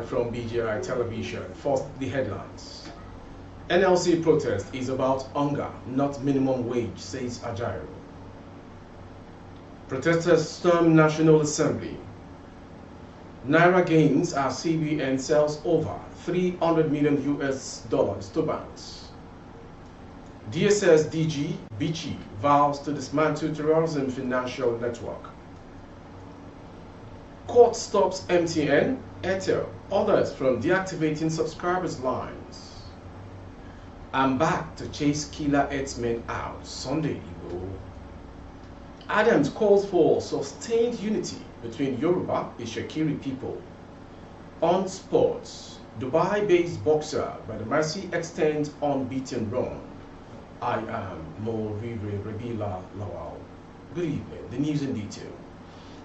from BGI Television. First, the headlines. NLC protest is about hunger, not minimum wage, says Ajaero. Protesters storm National Assembly. Naira gains as CBN sells over $300 million to banks. DSS DG Bichi vows to dismantle terrorism financial network. Court stops MTN, Airtel, others from deactivating subscribers' lines. I'm back to chase killer Herdsmen out, Sunday Igboho. Adams calls for sustained unity between Yoruba and Shekiri people. On sports, Dubai-based boxer by the Mercy extends unbeaten run. I am Morire Rebila Lawal. Good evening. The news in detail.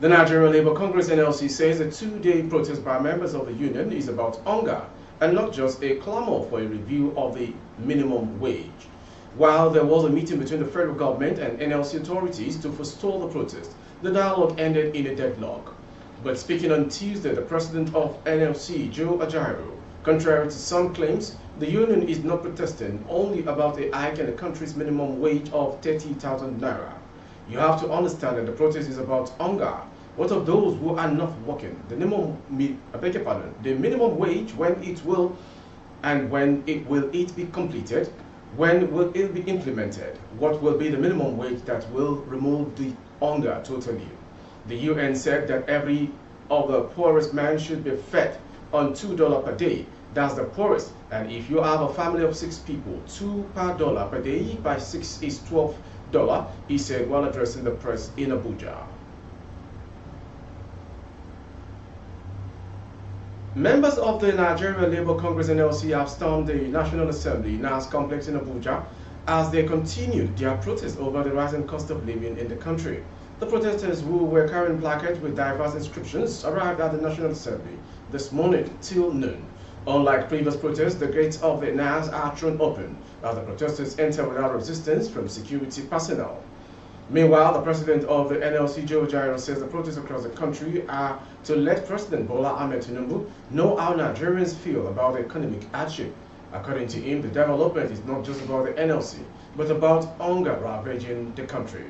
The Nigerian Labour Congress NLC says a two-day protest by members of the union is about hunger and not just a clamor for a review of the minimum wage. While there was a meeting between the federal government and NLC authorities to forestall the protest, the dialogue ended in a deadlock. But speaking on Tuesday, the president of NLC, Joe Ajaero, contrary to some claims, the union is not protesting only about a hike in the country's minimum wage of 30,000 naira. You have to understand that the protest is about hunger. What of those who are not working? The minimum wage, when it will it be completed? When will it be implemented? What will be the minimum wage that will remove the hunger totally? The UN said that every of the poorest man should be fed on $2 per day. That's the poorest. And if you have a family of 6 people, $2 per dollar per day by 6 is $12, he said while addressing the press in Abuja. Members of the Nigerian Labour Congress NLC have stormed the National Assembly NAS complex in Abuja as they continued their protest over the rising cost of living in the country. The protesters, who were carrying placards with diverse inscriptions, arrived at the National Assembly this morning till noon. Unlike previous protests, the gates of the NAS are thrown open as the protesters enter without resistance from security personnel. Meanwhile, the president of the NLC, Joe Ajaero, says the protests across the country are to let President Bola Ahmed Tinubu know how Nigerians feel about economic hardship. According to him, the development is not just about the NLC, but about hunger ravaging the country.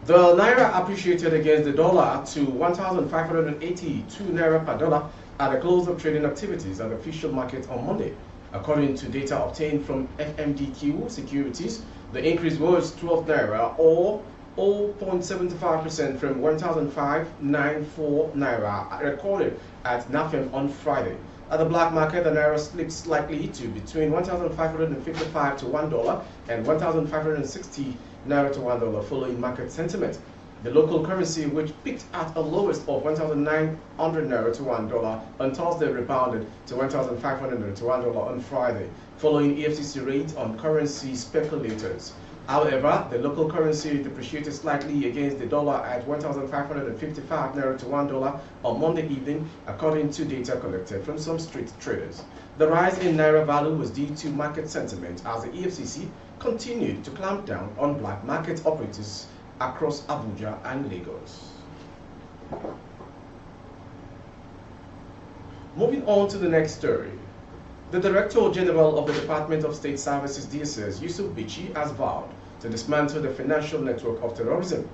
The Naira appreciated against the dollar to 1,582 Naira per dollar at the close of trading activities at the official market on Monday. According to data obtained from FMDQ Securities, the increase was 12 Naira or 0.75% from 1,594 Naira recorded at NAFEM on Friday. At the black market, the Naira slipped slightly to between 1,555 to $1 and 1,560 Naira to $1 following market sentiment. The local currency, which peaked at a lowest of 1,900 Naira to $1 on Thursday, rebounded to 1,500 to $1 on Friday, following EFCC raid on currency speculators. However, the local currency depreciated slightly against the dollar at 1,555 Naira to $1 on Monday evening, according to data collected from some street traders. The rise in Naira value was due to market sentiment as the EFCC continued to clamp down on black market operators across Abuja and Lagos. Moving on to the next story. The Director General of the Department of State Services DSS, Yusuf Bichi, has vowed to dismantle the financial network of terrorism.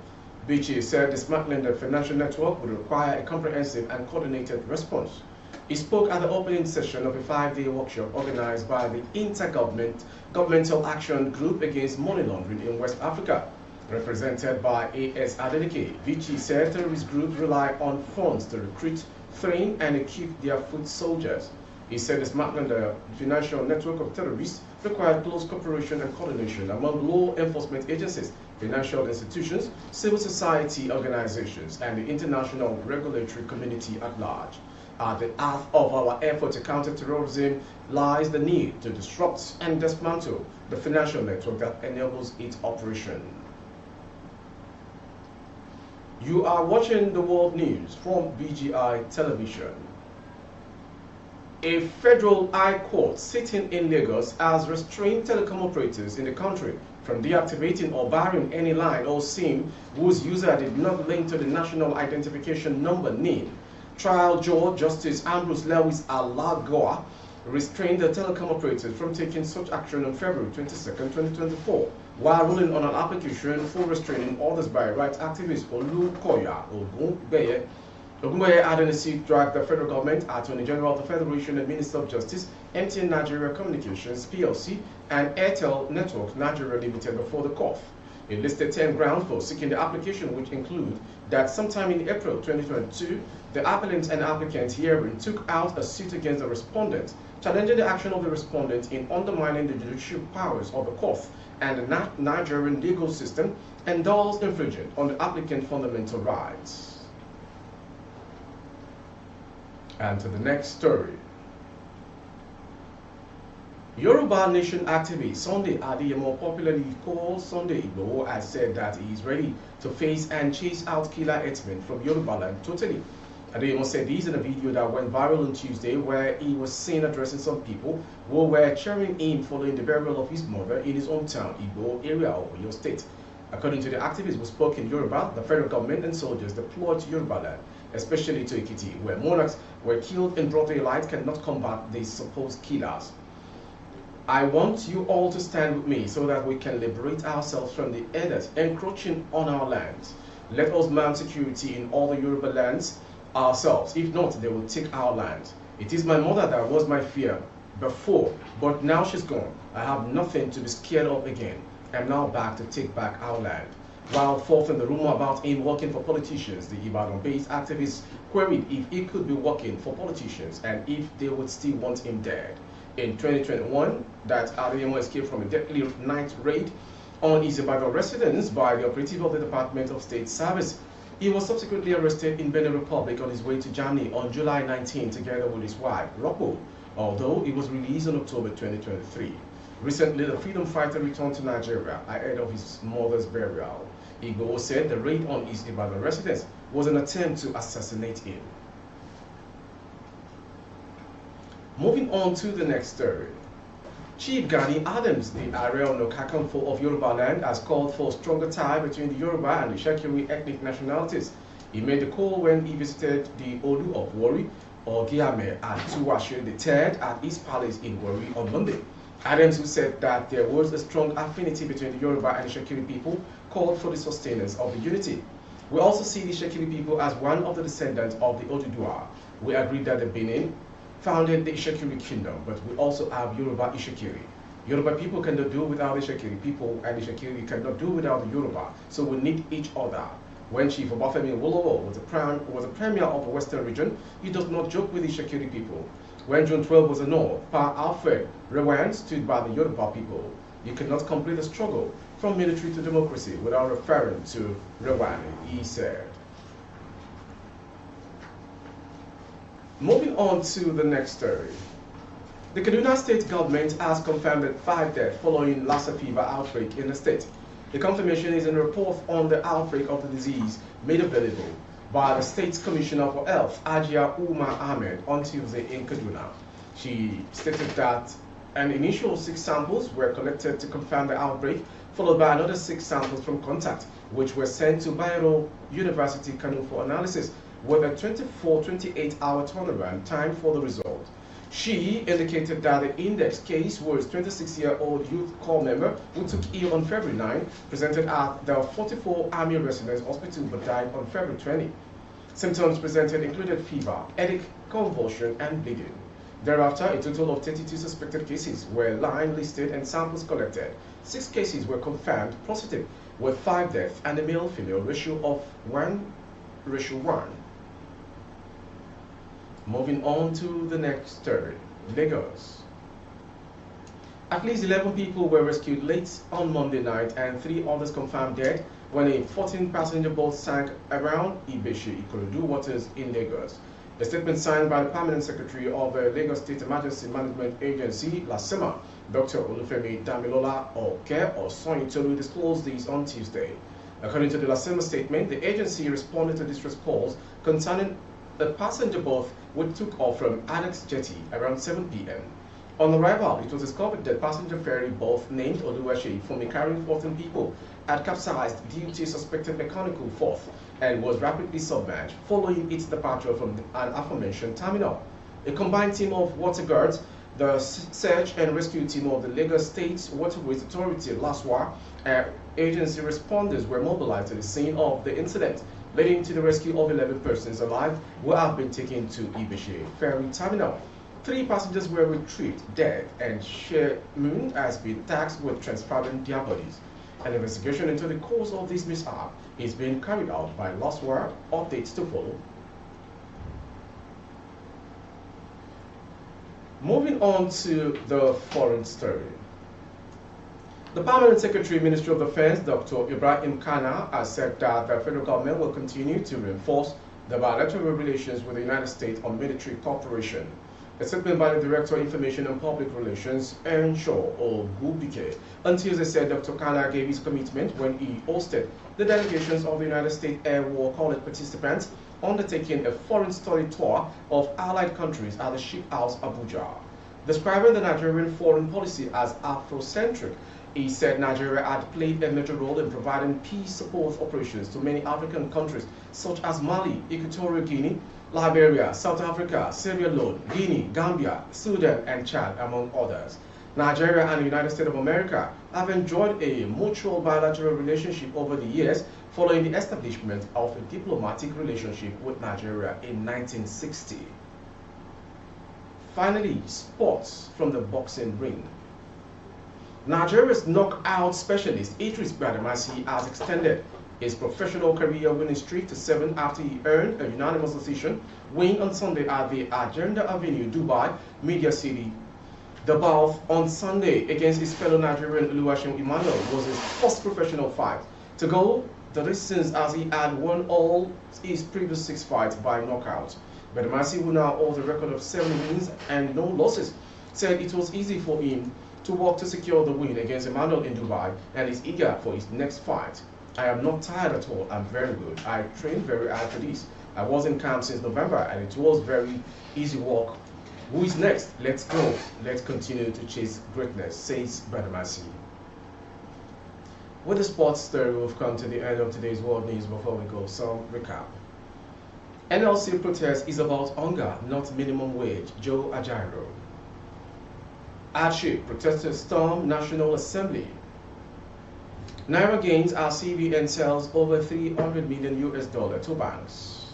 Bichi said dismantling the financial network would require a comprehensive and coordinated response. He spoke at the opening session of a 5-day workshop organized by the Intergovernmental Action Group Against Money Laundering in West Africa, represented by A.S. Adeleke. Bichi said terrorist groups rely on funds to recruit, train, and equip their foot soldiers. He said dismantling the financial network of terrorists required close cooperation and coordination among law enforcement agencies, financial institutions, civil society organizations, and the international regulatory community at large. At the heart of our effort to counter terrorism lies the need to disrupt and dismantle the financial network that enables its operation. You are watching the world news from BGI Television. A federal high court sitting in Lagos has restrained telecom operators in the country from deactivating or barring any line or SIM whose user did not link to the National Identification Number (NIN). Trial Judge Justice Ambrose Lewis Alagoa restrained the telecom operators from taking such action on February 22, 2024, while ruling on an application for restraining orders by rights activist Olukoya Ogunbeye Adenisi dragged the federal government, Attorney General of the Federation and Minister of Justice, MTN Nigeria Communications PLC, and Airtel Network Nigeria Limited before the court. It listed 10 grounds for seeking the application, which include that sometime in April 2022, the appellant and applicant herein took out a suit against the respondent, challenging the action of the respondent in undermining the judicial powers of the court and the Nigerian legal system, and thus infringing on the applicant's fundamental rights. And to the next story. Yoruba Nation activist Sunday Adeyemo, popularly called Sunday Igboho, has said that he is ready to face and chase out killer herdsmen from Yoruba land totally. Adeyemo said this in a video that went viral on Tuesday, where he was seen addressing some people who were cheering him following the burial of his mother in his hometown, Igboho area of Oyo State. According to the activist who spoke in Yoruba, the federal government and soldiers deployed to Yoruba land, especially to Ekiti, where monarchs were killed in broad daylight, cannot combat these supposed killers. I want you all to stand with me so that we can liberate ourselves from the elders encroaching on our lands. Let us mount security in all the Yoruba lands ourselves. If not, they will take our land. It is my mother that was my fear before, but now she's gone. I have nothing to be scared of again. I'm now back to take back our land. While forthing the rumor about him working for politicians, the Ibadan-based activist queried if he could be working for politicians and if they would still want him dead. In 2021, that Adeyemo escaped from a deadly night raid on his Ibadan residence by the operative of the Department of State Service. He was subsequently arrested in Benin Republic on his way to Germany on July 19 together with his wife, Rocco, although he was released in October 2023. Recently, the freedom fighter returned to Nigeria ahead of his mother's burial. Igboho said the raid on his Ibadan residence was an attempt to assassinate him. Moving on to the next story. Chief Gani Adams, the Ààrẹ Ọ̀nà Kakanfò of Yoruba land, has called for a stronger tie between the Yoruba and the Shekiri ethnic nationalities. He made the call when he visited the Olu of Warri, Ogiame, and Tuwashe III at his palace in Warri on Monday. Adams, who said that there was a strong affinity between the Yoruba and the Shekiri people, called for the sustenance of the unity. We also see the Shekiri people as one of the descendants of the Oduduwa. We agree that the Benin founded the Ishekiri kingdom, but we also have Yoruba Ishekiri. Yoruba people cannot do without the Ishekiri people, and the Ishekiri cannot do without the Yoruba, so we need each other. When Chief Obafemi Awolowo was a premier of the Western region, he does not joke with the Ishekiri people. When June 12 was annulled, Pa Alfred Rewan stood by the Yoruba people. You cannot complete the struggle from military to democracy without referring to Rewan, he said. Moving on to the next story. The Kaduna State government has confirmed 5 deaths following Lassa fever outbreak in the state. The confirmation is in a report on the outbreak of the disease made available by the State's Commissioner for Health, Ajia Umar Ahmed, on Tuesday in Kaduna. She stated that an initial 6 samples were collected to confirm the outbreak, followed by another 6 samples from contact, which were sent to Bayero University, Kano for analysis, with a 24-28-hour turnaround time for the result. She indicated that the index case was 26-year-old youth corps member who took ill on February 9, presented at the 44 Army Residence Hospital but died on February 20. Symptoms presented included fever, headache, convulsion, and bleeding. Thereafter, a total of 32 suspected cases were line listed and samples collected. 6 cases were confirmed positive, with 5 deaths and a male-female ratio of 1:1. Moving on to the next story. Lagos. At least 11 people were rescued late on Monday night and 3 others confirmed dead when a 14-passenger boat sank around Ikorodu waters in Lagos. A statement signed by the Permanent Secretary of the Lagos State Emergency Management Agency, Lassa, Dr. Olufemi Damilola Oke Osoyintolu, disclosed this on Tuesday. According to the Lassa statement, the agency responded to distress calls concerning a passenger boat which took off from Annex Jetty around 7 p.m. On arrival, it was discovered that passenger ferry both named Oluwaseyi Funmi carrying 14 people had capsized due to suspected mechanical fault and was rapidly submerged following its departure from an aforementioned terminal. A combined team of water guards, the search and rescue team of the Lagos State Waterways Authority, Lassa, agency responders were mobilized to the scene of the incident, leading to the rescue of 11 persons alive who have been taken to Igboho ferry terminal. 3 passengers were retrieved dead, and Herdsmen has been tasked with transferring their bodies. An investigation into the cause of this mishap is being carried out by Lassa. Updates to follow. Moving on to the foreign story. The Permanent Secretary, Ministry of Defense, Dr. Ibrahim Kana, has said that the federal government will continue to reinforce the bilateral relations with the United States on military cooperation. A statement by the Director of Information and Public Relations, Ensho Ogubike, on Tuesday said Dr. Kana gave his commitment when he hosted the delegations of the United States Air War College participants undertaking a foreign study tour of allied countries at the Ship House, Abuja. Describing the Nigerian foreign policy as Afrocentric, he said Nigeria had played a major role in providing peace support operations to many African countries such as Mali, Equatorial Guinea, Liberia, South Africa, Sierra Leone, Guinea, Gambia, Sudan, and Chad, among others. Nigeria and the United States of America have enjoyed a mutual bilateral relationship over the years following the establishment of a diplomatic relationship with Nigeria in 1960. Finally, sports from the boxing ring. Nigeria's knockout specialist Idris Badamasi has extended his professional career winning streak to 7 after he earned a unanimous decision win on Sunday at the Agenda Avenue, Dubai, Media City. The bout on Sunday against his fellow Nigerian Oluwaseyi Emmanuel was his first professional fight to go the distance, as he had won all his previous 6 fights by knockout. Badamasi, who now holds a record of 7 wins and no losses, said it was easy for him to work to secure the win against Emmanuel in Dubai and is eager for his next fight. I am not tired at all. I'm very good. I trained very hard for this. I was in camp since November and it was very easy work. Who is next? Let's go. Let's continue to chase greatness, says Badamasi. With the sports story, we've come to the end of today's world news. Before we go, some recap. NLC protest is about hunger, not minimum wage. Joe Ajaero. Hardship, protesters storm National Assembly. Naira gains as CBN sells over $300 million to banks.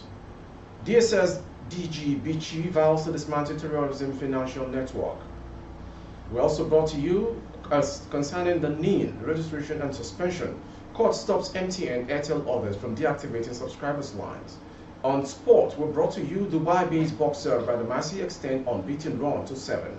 DSS DG Bichi vows to dismantle terrorism financial network. We also brought to you concerning the NIN registration and suspension. Court stops MTN, Airtel, others from deactivating subscribers' lines. On sport, we brought to you Dubai-based boxer Badamasi extend unbeaten run to 7.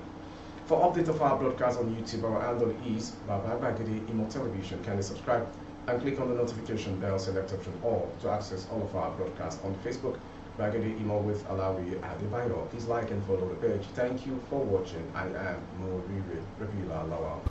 For update of our broadcast on YouTube, our handle is Baba Bagidi Imo Television. Kindly subscribe and click on the notification bell, select option all to access all of our broadcasts on Facebook, Bagidi Imo with Alawi Adebayo. Please like and follow the page. Thank you for watching. I am Moriri Rebila Lawal.